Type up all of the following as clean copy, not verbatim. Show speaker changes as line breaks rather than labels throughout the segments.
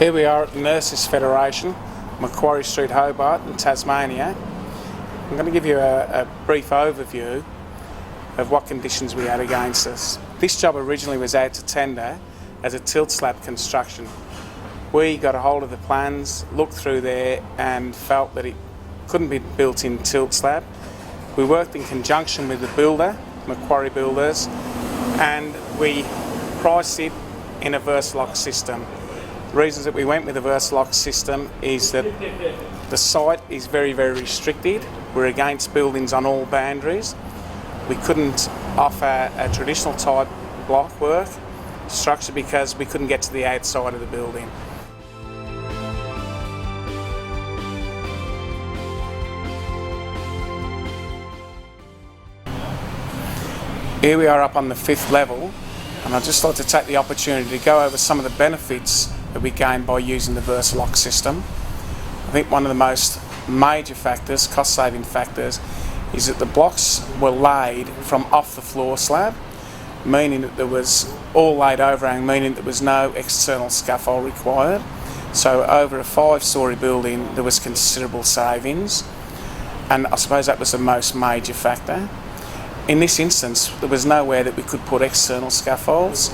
Here we are at the Nurses Federation, Macquarie Street, Hobart in Tasmania. I'm going to give you a brief overview of what conditions we had against us. This job originally was out to tender as a tilt slab construction. We got a hold of the plans, looked through there and felt that it couldn't be built in tilt slab. We worked in conjunction with the builder, Macquarie Builders, and we priced it in a Versaloc system. The reasons that we went with the Versaloc system is that the site is very, very restricted. We're against buildings on all boundaries. We couldn't offer a traditional type block work structure because we couldn't get to the outside of the building. Here we are up on the 5th level, and I'd just like to take the opportunity to go over some of the benefits that we gained by using the Versaloc system. I think one of the most major factors, cost-saving factors, is that the blocks were laid from off the floor slab, meaning that there was all laid overhang, meaning there was no external scaffold required. So over a 5-storey building there was considerable savings, and I suppose that was the most major factor. In this instance there was nowhere that we could put external scaffolds.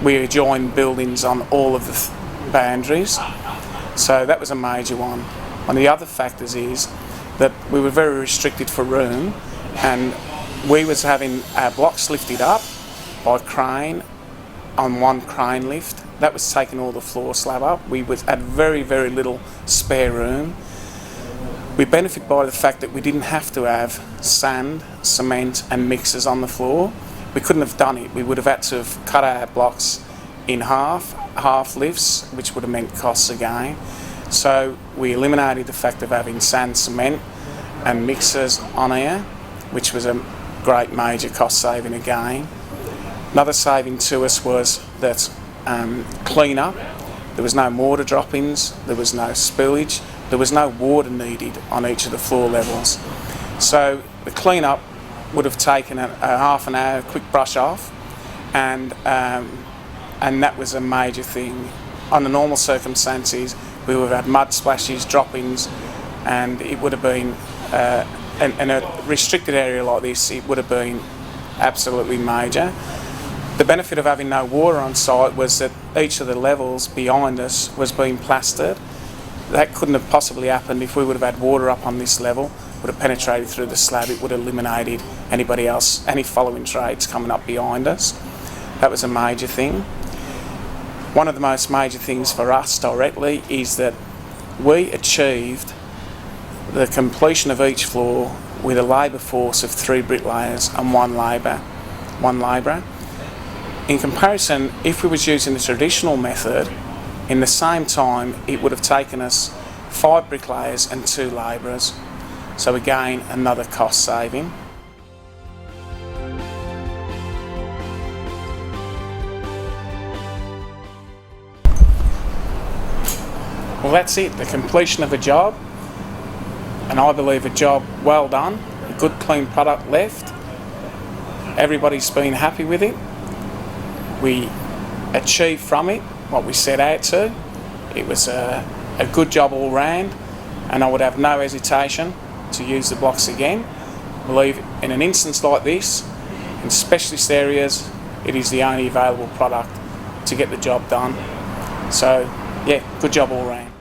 We adjoined buildings on all of the boundaries, so that was a major one. One of the other factors is that we were very restricted for room, and we was having our blocks lifted up by crane on one crane lift. That was taking all the floor slab up. We had very, very little spare room. We benefit by the fact that we didn't have to have sand, cement and mixers on the floor. We couldn't have done it. We would have had to have cut our blocks in half lifts, which would have meant costs again. So we eliminated the fact of having sand, cement and mixers on here, which was a great major cost saving again. Another saving to us was that clean up. There was no mortar droppings, there was no spillage, there was no water needed on each of the floor levels. So the clean up would have taken a half an hour quick brush off, and that was a major thing. Under normal circumstances we would have had mud splashes, droppings, and it would have been in a restricted area like this, it would have been absolutely major. The benefit of having no water on site was that each of the levels behind us was being plastered. That couldn't have possibly happened if we would have had water up on this level. Would have penetrated through the slab. It would have eliminated anybody else, any following trades coming up behind us. That was a major thing. One of the most major things for us directly is that we achieved the completion of each floor with a labour force of 3 bricklayers and one labourer. In comparison, if we was using the traditional method, in the same time it would have taken us 5 bricklayers and 2 labourers. So again, another cost saving. Well, that's it, the completion of a job, and I believe a job well done, a good clean product left. Everybody's been happy with it. We achieved from it what we set out to. It was a good job all round, and I would have no hesitation to use the blocks again. I believe in an instance like this, in specialist areas, it is the only available product to get the job done. So yeah, good job all round.